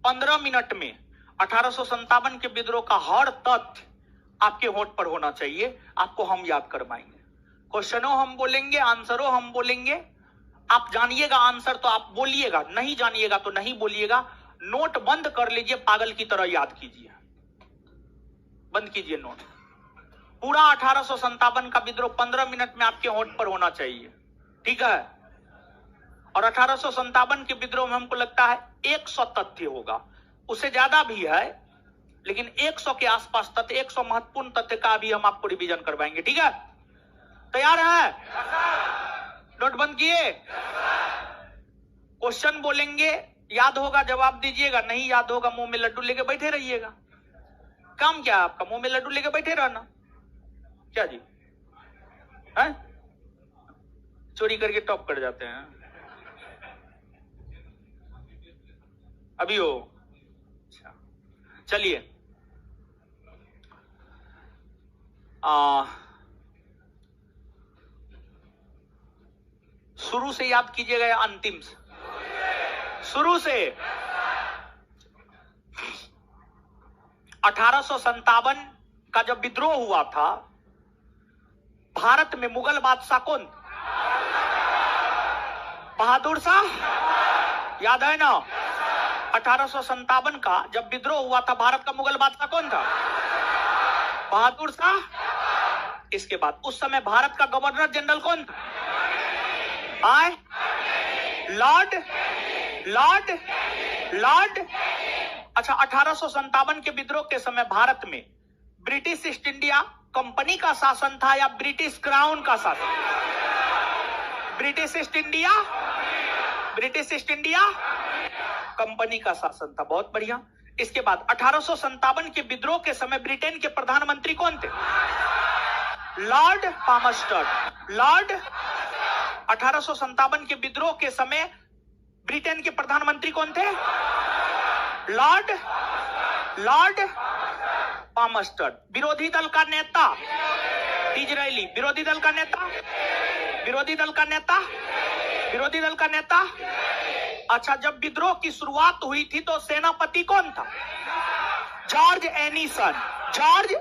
15 minute में 1857 के विद्रोह का हर तथ्य आपके होंठ पर होना चाहिए। आपको हम याद करवाएंगे, क्वेश्चनों हम बोलेंगे, आंसरों हम बोलेंगे। आप जानिएगा आंसर तो आप बोलिएगा, नहीं जानिएगा तो नहीं बोलिएगा। नोट बंद कर लीजिए, पागल की तरह याद कीजिए, बंद कीजिए नोट। पूरा 1857 का विद्रोह 15 मिनट में आपके होंठ पर होना चाहिए, ठीक है। और 1857 के विद्रोह में हमको लगता है 100 तथ्य होगा, उससे ज्यादा भी है, लेकिन 100 के आसपास तथ्य, 100 महत्वपूर्ण तथ्य का भी हम आपको रिवीजन करवाएंगे, ठीक है। तैयार है? नोट बंद किए? क्वेश्चन बोलेंगे, याद होगा जवाब दीजिएगा, नहीं याद होगा मुंह में लड्डू लेके बैठे रहिएगा। काम क्या है आपका? मुंह में लड्डू लेके बैठे रहना, क्या जी है? चोरी करके टॉप कर जाते हैं अभी हो। अच्छा चलिए, शुरू से याद कीजिएगा या अंतिम से? शुरू से। 1857 का जब विद्रोह हुआ था, भारत में मुगल बादशाह कौन? बहादुर शाह, याद है ना? 1857 का जब विद्रोह हुआ था, भारत का मुगल बादशाह कौन था? बहादुर शाह। इसके बाद उस समय भारत का गवर्नर जनरल कौन था? आए लॉर्ड लॉर्ड लॉर्ड। अच्छा, 1857 के विद्रोह के समय भारत में ब्रिटिश ईस्ट इंडिया कंपनी का शासन था या ब्रिटिश क्राउन का शासन? British east India, British east India company का शासन था। बहुत बढ़िया। इसके बाद 1857 के विद्रोह के समय ब्रिटेन के प्रधानमंत्री कौन थे? लॉर्ड पामस्टर्ड। लॉर्ड 1857 के विद्रोह के समय ब्रिटेन के प्रधानमंत्री कौन थे? लॉर्ड पामस्टर्ड। विरोधी दल का नेता डिज़रायली। विरोधी दल का नेता, विरोधी दल का नेता, विरोधी दल का नेता। अच्छा, जब विद्रोह की शुरुआत हुई थी तो सेनापति कौन था? George Ennison. जॉर्ज।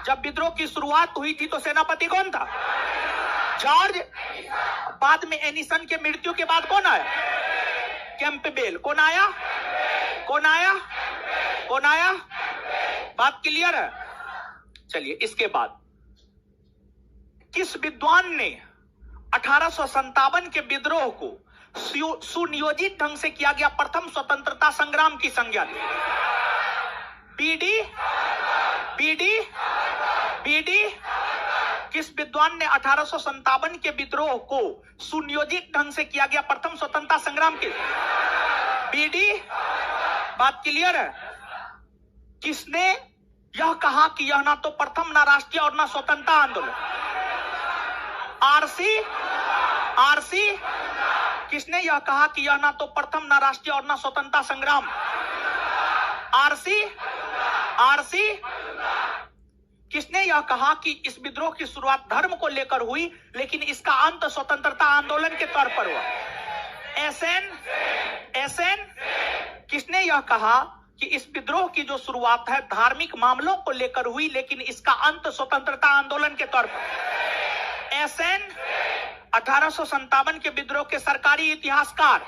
जब विद्रोह की शुरुआत हुई थी तो सेनापति कौन था? जॉर्ज। बाद में एनिसन के मृत्यु के बाद कौन आया? कैंपबेल। कौन आया? बात क्लियर है? चलिए, इसके बाद किस विद्वान ने 1857 के विद्रोह को सुनियोजित ढंग से किया गया प्रथम स्वतंत्रता संग्राम की संज्ञा दी? बीडी। किस विद्वान ने 1857 के विद्रोह को सुनियोजित ढंग से किया गया प्रथम स्वतंत्रता संग्राम की? बीडी। बात क्लियर है? किसने यह कहा कि यह ना तो प्रथम, ना राष्ट्रीय और ना स्वतंत्रता आंदोलन? आरसी। किसने यह कहा कि यह ना तो प्रथम, ना राष्ट्रीय और ना स्वतंत्रता संग्राम? आरसी। किसने यह कहा कि इस विद्रोह की शुरुआत धर्म को लेकर हुई लेकिन इसका अंत स्वतंत्रता आंदोलन के तौर पर हुआ? एसएन। किसने यह कहा कि इस विद्रोह की जो शुरुआत है धार्मिक मामलों को लेकर हुई लेकिन इसका अंत स्वतंत्रता आंदोलन के तौर पर? एसएन। 1857 के विद्रोह के सरकारी इतिहासकार।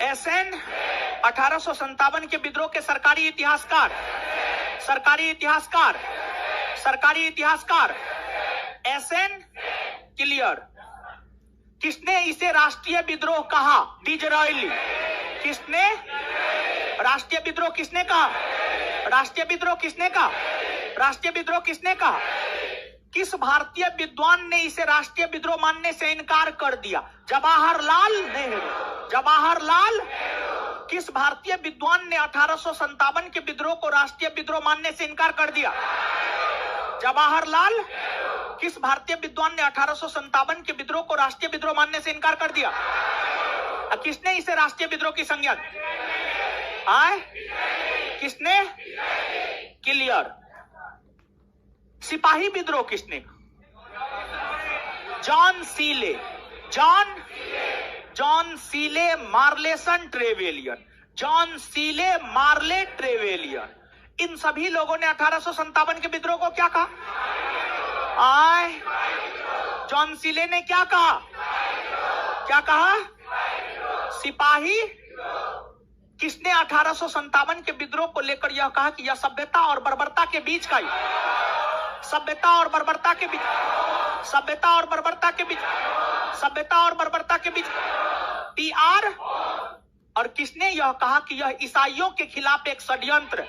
एसएन। 1857 के विद्रोह के सरकारी इतिहासकार। एसएन। क्लियर। किसने इसे राष्ट्रीय विद्रोह कहा? डिज़रायली। किसने? राष्ट्रीय विद्रोह किसने कहा? किस भारतीय विद्वान ने इसे राष्ट्रीय विद्रोह मानने से इनकार कर दिया? जवाहरलाल नेहरू। किस भारतीय विद्वान ने 1857 के विद्रोह को राष्ट्रीय विद्रोह मानने से इनकार कर दिया? जवाहरलाल। किस भारतीय विद्वान ने 1857 के विद्रोह को राष्ट्रीय विद्रोह मानने से इनकार कर दिया? किसने इसे राष्ट्रीय विद्रोह की संज्ञा दी? किसने? क्लियर। सिपाही विद्रोह किसने? जॉन जॉन सीले मार्लेसन ट्रेवेलियन, जॉन सीले मार्ले ट्रेवेलियन, इन सभी लोगों ने 1857 के विद्रोह को क्या कहा? आए, जॉन सीले ने क्या कहा? क्या कहा? सिपाही। किसने 1857 के विद्रोह को लेकर यह कहा कि यह सभ्यता और बर्बरता के बीच का, सभ्यता और बर्बरता के बीच, सभ्यता और बर्बरता के बीच, सभ्यता और बर्बरता के बीच TR। और किसने यह कहा कि यह ईसाइयों के खिलाफ एक षड्यंत्र,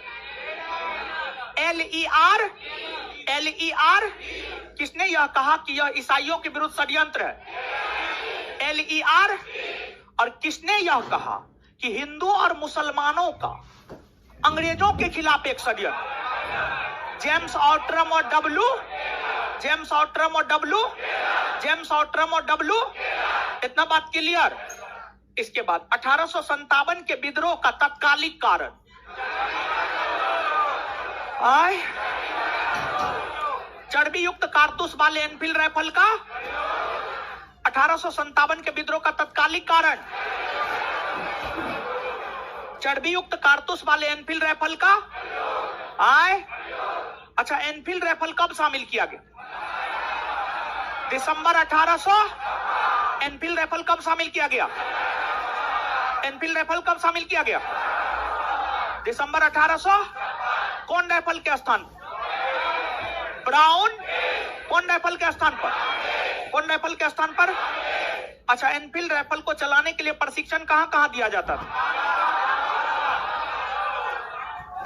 LER, LER। किसने यह कहा कि यह ईसाइयों के विरुद्ध षड्यंत्र है, LER। और किसने यह कहा कि हिंदू और मुसलमानों का अंग्रेजों के खिलाफ एक षड्यंत्र, जेम्स आउट्रम और डब्लू, जेम्स आउट्रम और डब्लू, जेम्स आउट्रम और डब्लू। इतना बात क्लियर। इसके बाद 1857 के विद्रोह का तत्कालिक कारण, चर्बी युक्त कारतूस वाले एनफील्ड राइफल का 1857 के विद्रोह का तत्कालिक कारण, चर्बी युक्त कारतूस वाले एनफील्ड राइफल का अच्छा, एनफील्ड राइफल कब शामिल किया गया? दिसंबर 1800। एनफील्ड राइफल कब शामिल किया गया? एनफील्ड राइफल कब शामिल किया गया? दिसंबर 1800। कौन राइफल के स्थान? ब्राउन। कौन राइफल के स्थान पर? कौन राइफल के स्थान पर? अच्छा, एनफील्ड राइफल को चलाने के लिए प्रशिक्षण कहां कहां दिया जाता था?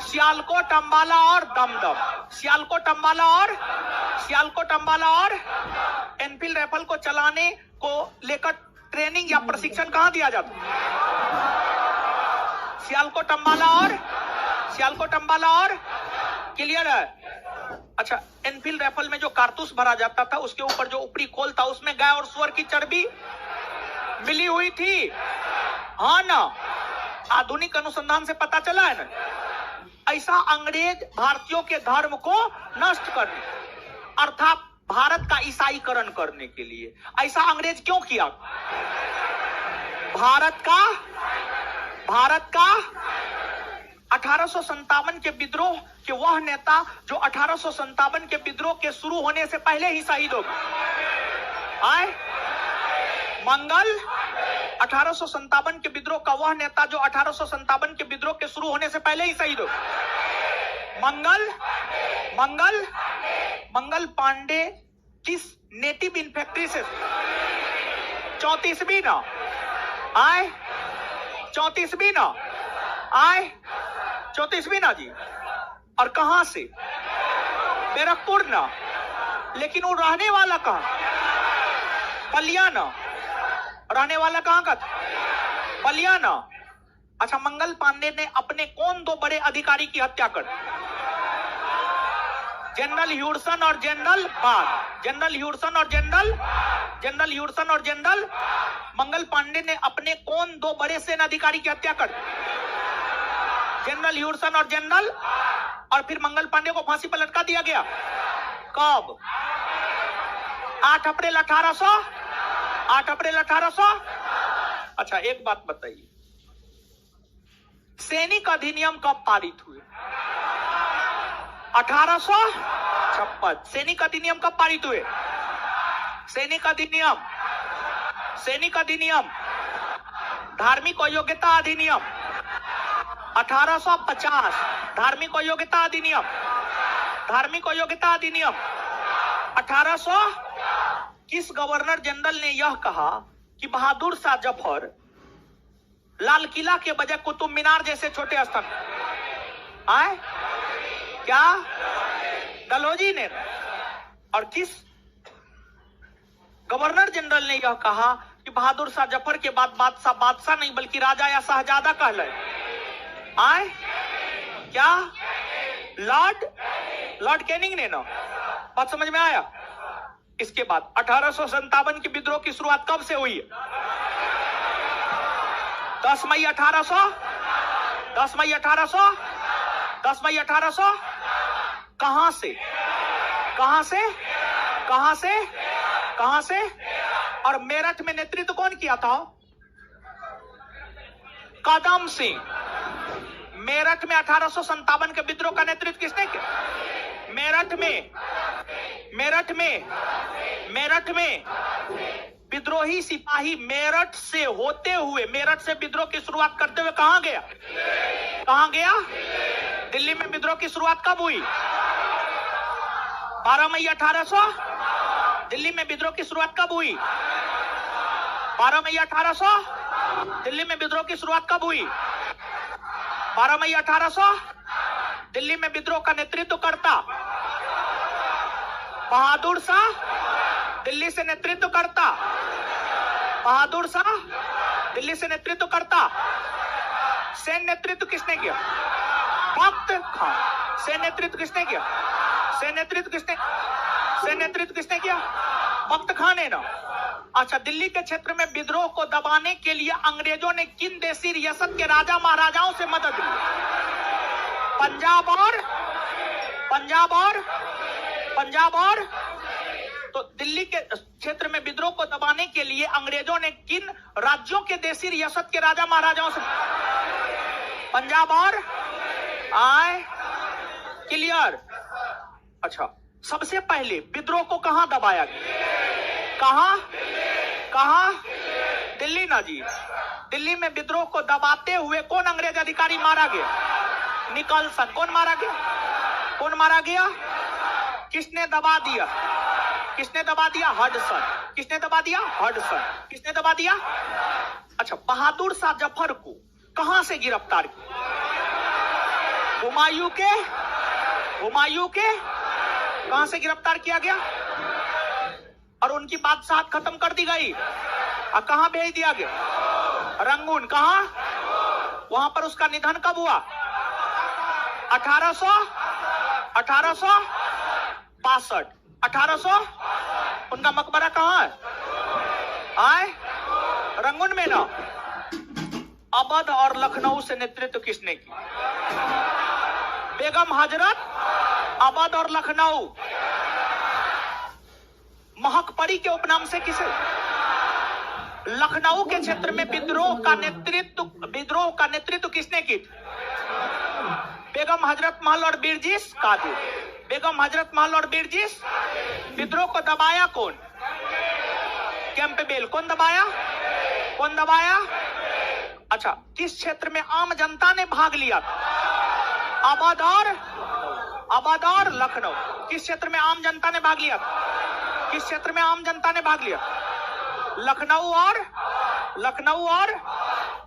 सियालकोट, अंबाला और दमदम। सियालकोट, अंबाला और, सियालकोट, अंबाला और एनफील्ड राइफल को चलाने को लेकर ट्रेनिंग या प्रशिक्षण कहां दिया जाता? सियालकोट, अंबाला और, सियालकोट, अंबाला और। क्लियर है? अच्छा, एनफील्ड राइफल में जो कारतूस भरा जाता था उसके ऊपर जो ऊपरी खोल था उसमें गाय और सुअर की चर्बी मिली हुई थी, हाँ ना? आधुनिक अनुसंधान से पता चला है ना। ऐसा अंग्रेज भारतीयों के धर्म को नष्ट करने, अर्थात भारत का ईसाईकरण करने के लिए ऐसा अंग्रेज क्यों किया? भारत का 1857 के विद्रोह के वह नेता जो 1857 के विद्रोह के शुरू होने से पहले ही शहीद हो गए। मंगल। 1857 के विद्रोह का वह नेता जो 1857 के विद्रोह के शुरू होने से पहले ही शहीद हो गए। मंगल पांडे किस नेटिव इन्फेक्ट्री से? 34वीं ना 34वीं ना 34वीं ना जी। और कहां से? बैरकपुर ना। लेकिन वो रहने वाला कहां? बलियाना। रहने वाला कहां का? बलियाना। अच्छा, मंगल पांडे ने अपने कौन दो बड़े अधिकारी की हत्या कर? जनरल ह्यूडसन और जनरल बाग। जनरल ह्यूडसन और जनरल मंगल पांडे ने अपने कौन दो बड़े सेना अधिकारी की हत्या कर? जनरल ह्यूडसन और जनरल। और फिर मंगल पांडे को फांसी पर लटका दिया गया। कब? 8 अप्रैल 1800। 8 अप्रैल 1800। अच्छा, एक बात बताइए, सैनिक अधिनियम कब पारित हुए? 1856। सैनिक अधिनियम कब पारित हुए? सैनिक अधिनियम, धार्मिक अयोग्यता अधिनियम 1850। धार्मिक अयोग्यता अधिनियम 1800। किस गवर्नर जनरल ने यह कहा कि बहादुर शाह जफर लाल किला के बजाय कुतुब मीनार जैसे छोटे स्थान आए? क्या? डलहौजी ने। और किस गवर्नर जनरल ने यह कहा कि बहादुर शाह जफर के बाद बादशाह नहीं बल्कि राजा या शहजादा कहलाए? आए? क्या? लॉर्ड कैनिंग ने ना। बात समझ में आया? इसके बाद 1857 के विद्रोह की शुरुआत कब से हुई है? 10 मई 1800। 10 मई 1800। 10 मई 1800। कहां से? और मेरठ में नेतृत्व कौन किया था? कदम सिंह। मेरठ में 1857 के विद्रोह का नेतृत्व किसने किया? मेरठ में विद्रोही सिपाही मेरठ से होते हुए, मेरठ से विद्रोह की शुरुआत करते हुए कहां गया? दिल्ली में विद्रोह की शुरुआत कब हुई? 12 मई 1800। दिल्ली में विद्रोह की शुरुआत कब हुई? 12 मई 1800। दिल्ली में विद्रोह की शुरुआत कब हुई? 12 मई 1800। दिल्ली में विद्रोह का नेतृत्व करता बहादुर शाह। दिल्ली से नेतृत्व करता बहादुर शाह। दिल्ली से नेतृत्व करता। सैन्य नेतृत्व किसने किया? वक्त खान। सैन्य नेतृत्व किसने किया? सैन्य नेतृत्व किसने किया? वक्त खान है ना। अच्छा, दिल्ली के क्षेत्र में विद्रोह को दबाने के लिए अंग्रेजों ने किन देशी रियासत के राजा महाराजाओं से मदद ली? पंजाब और तो दिल्ली के क्षेत्र में विद्रोह को दबाने के लिए अंग्रेजों ने किन राज्यों के देशी रियासत के राजा महाराजाओं से? पंजाब और क्लियर। अच्छा, सबसे पहले विद्रोह को कहां दबाया गया? कहां? दिल्ली ना जी। दिल्ली में विद्रोह को दबाते हुए कौन अंग्रेज अधिकारी मारा गया? निकलसन। कौन मारा गया? किसने दबा दिया? हडसन। किसने दबा दिया? अच्छा, बहादुर शाह जफर को कहां से गिरफ्तार किया? हुमायूं के कहां से गिरफ्तार किया गया? और उनकी बादशाहत खत्म कर दी गई। और कहां भेज दिया गया? रंगून। कहां? वहां पर उसका निधन कब हुआ? 1862। उनका मकबरा कहां है? रंगून में ना। अवध और लखनऊ से नेतृत्व किसने किया? बेगम हजरत। अवध और लखनऊ महकपरी के उपनाम से किसे? लखनऊ के क्षेत्र में विद्रोह का नेतृत्व किसने की? बेगम हजरत महल और बिरजिस कादिर। विद्रोह को दबाया कौन? कैंपबेल। कौन दबाया? अच्छा, किस क्षेत्र में आम जनता ने भाग लिया था? अवध और लखनऊ। किस क्षेत्र में आम जनता ने भाग लिया? लखनऊ और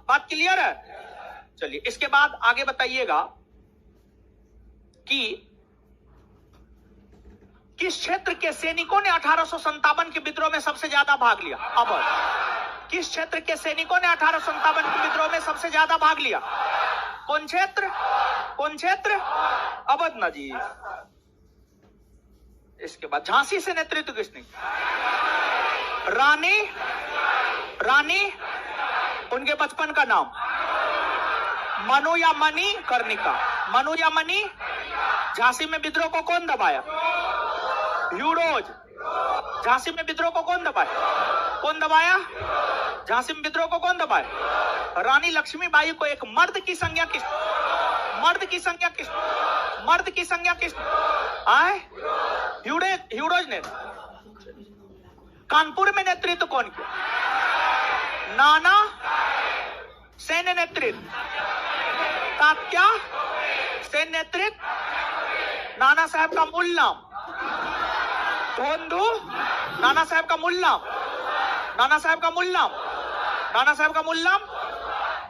बात क्लियर है? चलिए, इसके बाद आगे बताइएगा कि किस क्षेत्र के सैनिकों ने 1857 के विद्रोह में सबसे ज्यादा भाग लिया? अवध। किस क्षेत्र के सैनिकों ने 1857 के विद्रोह में सबसे ज्यादा भाग लिया? कौन क्षेत्र? अवध ना जी। इसके बाद झांसी से नेतृत्व किसने? रानी। उनके बचपन का नाम? मनु या मनी कर्णिका। झांसी में विद्रोह को कौन दबाया? यूरोज। झांसी में विद्रोह को कौन दबाया? झांसी में विद्रोह को कौन दबाया? रानी लक्ष्मीबाई को एक मर्द की संज्ञा किस? यूरोज ने। कानपुर में नेतृत्व कौन किया? नाना। सैन्य नेतृत्व तात्या। सैन्य नेतृत्व नाना साहब का मूल नाम? धोंधू। नाना साहब का मूल नाम?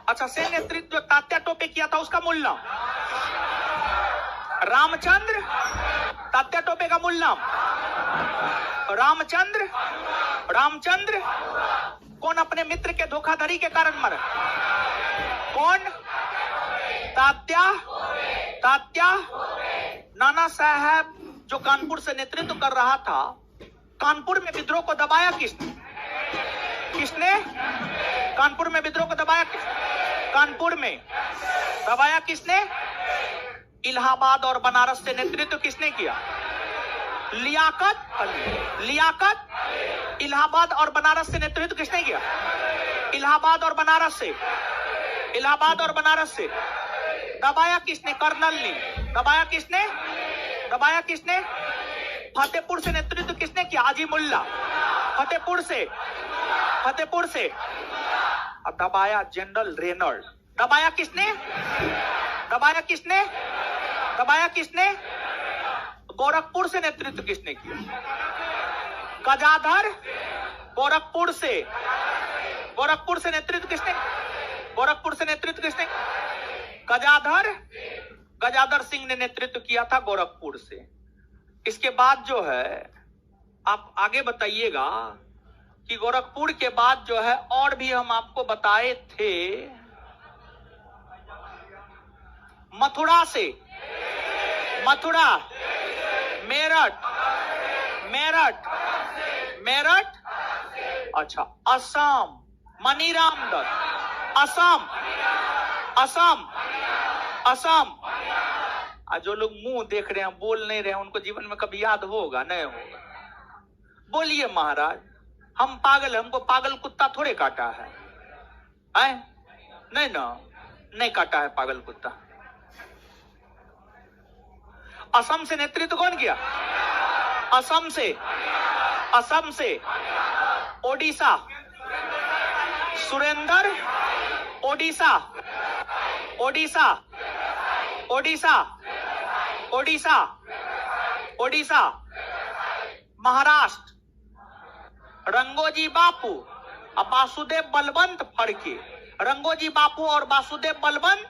अच्छा, सैन्य नेतृत्व जो तात्या टोपे किया था उसका मूल नाम? रामचंद्र। तात्या टोपे का मूल नाम? रामचंद्र। कौन अपने मित्र के धोखाधड़ी के कारण मरा? कौन? तात्या। नाना साहब जो कानपुर से नेतृत्व कर रहा था, कानपुर में विद्रोह को दबाया किसने? कानपुर में विद्रोह को दबाया किसने? इलाहाबाद और बनारस से नेतृत्व किसने किया? लियाकत। इलाहाबाद और बनारस से नेतृत्व किसने किया? इलाहाबाद और बनारस से इलाहाबाद और बनारस से। दबाया किसने? कर्नल ने। दबाया किसने? दबाया किसने? फतेहपुर से नेतृत्व किसने किया? आजीमुल्ला। फतेहपुर से, फतेहपुर से। अब दबाया जनरल रेनॉल्ड। दबाया किसने? दबाया किसने? दबाया किसने? गोरखपुर से नेतृत्व किसने किया? गजाधर। गोरखपुर से, गोरखपुर से नेतृत्व किसने? गोरखपुर से नेतृत्व किसने? गजाधर। गजाधर सिंह ने नेतृत्व किया था गोरखपुर से। इसके बाद जो है आप आगे बताइएगा कि गोरखपुर के बाद जो है और भी हम आपको बताए थे मथुरा से, मथुरा, मेरठ, मेरठ, मेरठ, अच्छा असम, मनीराम दत्त, असम, असम, असम। जो लोग मुंह देख रहे हैं बोल नहीं रहे हैं उनको जीवन में कभी याद होगा? नहीं होगा। बोलिए महाराज, हम पागल, हमको पागल कुत्ता थोड़े काटा है, नहीं ना, नहीं काटा है पागल कुत्ता। असम से नेतृत्व कौन किया? असम से, असम से ओडिशा, सुरेंद्र। ओडिशा, ओडिशा, ओडिशा, ओडिशा, ओडिशा। महाराष्ट्र रंगोजी बापू और वासुदेव बलवंत फड़के। रंगोजी बापू और वासुदेव बलवंत,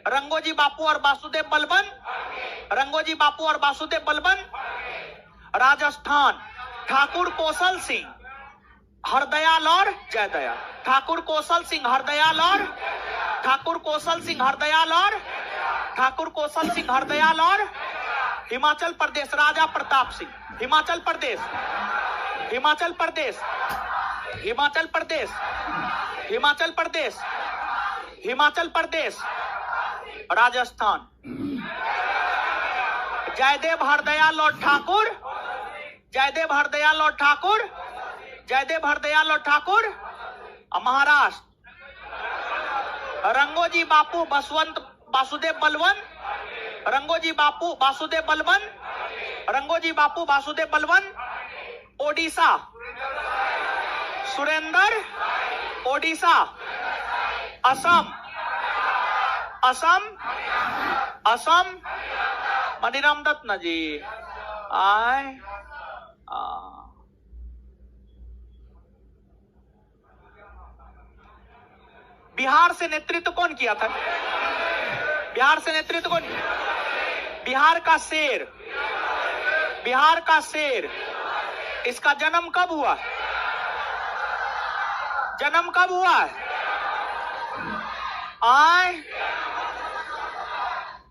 रंगोजी बापू और वासुदेव बलवंत, रंगोजी बापू और वासुदेव बलवंत। राजस्थान ठाकुर कौशल सिंह, हरदयाल और जयदयाल। ठाकुर कौशल सिंह, हरदयाल और, ठाकुर कौशल सिंह, हरदयाल और, ठाकुर कौशल सिंह, हरदयाल और। हिमाचल प्रदेश राजा प्रताप सिंह। हिमाचल प्रदेश, हिमाचल प्रदेश, हिमाचल प्रदेश, हिमाचल प्रदेश, हिमाचल प्रदेश। राजस्थान जयदेव हरदयाल और ठाकुर, जयदेव हरदयाल और ठाकुर, जयदेव हरदयाल और ठाकुर। महाराष्ट्र रंगोजी बापू बसवंत वासुदेव बलवंत, रंगोजी बापू वासुदेव बलवंत, रंगोजी बापू वासुदेव बलवंत। ओडिशा सुरेंद्र, ओडिशा। असम, असम, असम मनीराम दत्त ना जी आए। बिहार से नेतृत्व कौन किया था? बिहार से नेतृत्व कौन? बिहार का शेर, बिहार का शेर। इसका जन्म कब हुआ? जन्म कब हुआ है? आए।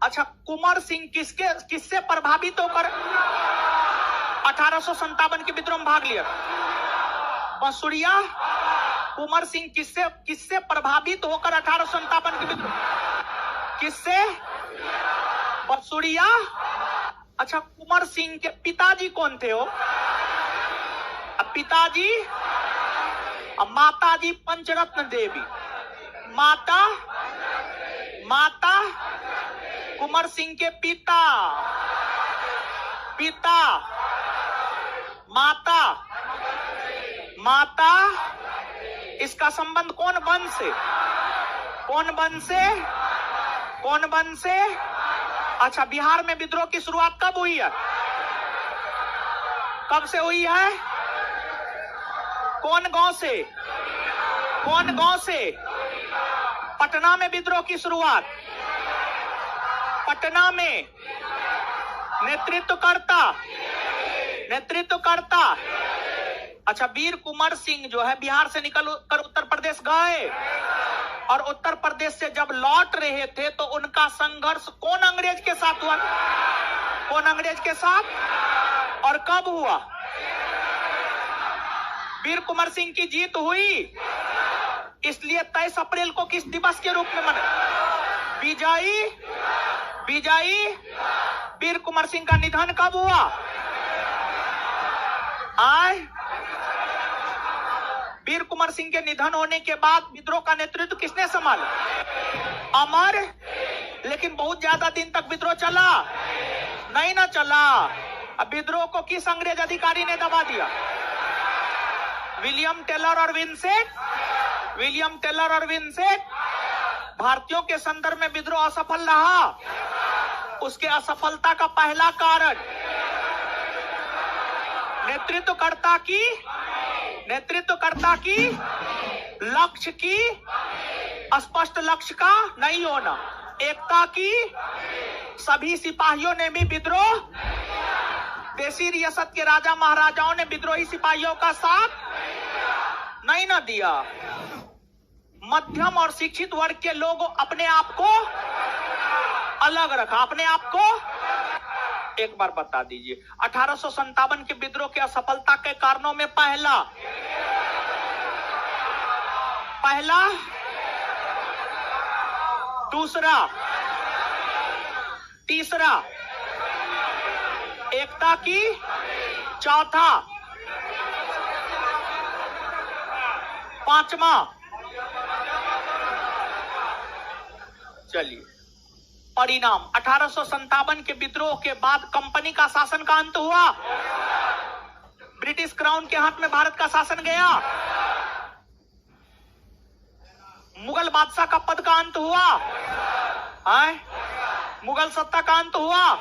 अच्छा, कुंवर सिंह किसके किससे प्रभावित होकर 1857 के विद्रोह में भाग लिया? बसुरिया। कुंवर सिंह किससे प्रभावित होकर 1857 के विद्रोह? किससे? बसुरिया। अच्छा, कुंवर सिंह के पिताजी कौन थे? हो पिताजी माताजी पंचरत्न देवी। माता, माता कुंवर सिंह के पिता, पिता, माता, माता। इसका संबंध कौन वंश से? कौन वंश से? कौन वंश से? अच्छा, बिहार में विद्रोह की शुरुआत कब हुई है? कब से हुई है? कौन गांव से? कौन गांव से? पटना में विद्रोह की शुरुआत। पटना में नेतृत्वकर्ता, नेतृत्वकर्ता। अच्छा, वीर कुंवर सिंह जो है बिहार से निकल कर उत्तर प्रदेश गए और उत्तर प्रदेश से जब लौट रहे थे तो उनका संघर्ष कौन अंग्रेज के साथ हुआ? कौन अंग्रेज के साथ और कब हुआ? वीर कुंवर सिंह की जीत हुई, इसलिए 23 अप्रैल को किस दिवस के रूप में मना? विजयी, विजयी। वीर कुंवर सिंह का निधन कब हुआ? आए। वीर कुंवर सिंह के निधन होने के बाद विद्रोह का नेतृत्व किसने संभाला? अमर। लेकिन बहुत ज्यादा दिन तक विद्रोह चला नहीं ना चला। अब विद्रोह को किस अंग्रेज अधिकारी ने दबा दिया? विलियम टेलर और विंसेंट। विलियम टेलर और विंसेंट। भारतीयों के संदर्भ में विद्रोह असफल रहा। उसके असफलता का पहला कारण नेतृत्वकर्ता की लक्ष्य की स्पष्ट लक्ष्य का नहीं होना, एकता की। सभी सिपाहियों ने भी विद्रोह, देशी रियासत के राजा महाराजाओं ने विद्रोही सिपाहियों का साथ नहीं न दिया। मध्यम और शिक्षित वर्ग के लोग अपने आप को अलग रखा। अपने आप को एक बार बता दीजिए, 1857 के विद्रोह के असफलता के कारणों में पहला, दूसरा, तीसरा एकता की, चौथा, पांचवा। चलिए परिणाम, 1857 के विद्रोह के बाद कंपनी का शासन का अंत हुआ। ब्रिटिश क्राउन के हाथ में भारत का शासन गया। मुगल बादशाह का पद का अंत हुआ। मुगल सत्ता का अंत हुआ।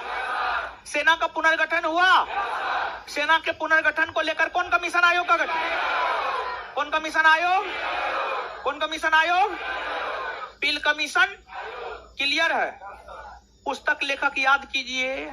सेना का पुनर्गठन हुआ। सेना के पुनर्गठन को लेकर कौन कमीशन आयोग का गठन? कौन कमीशन आयोग? पिल कमीशन। क्लियर है? पुस्तक लेखक याद कीजिए।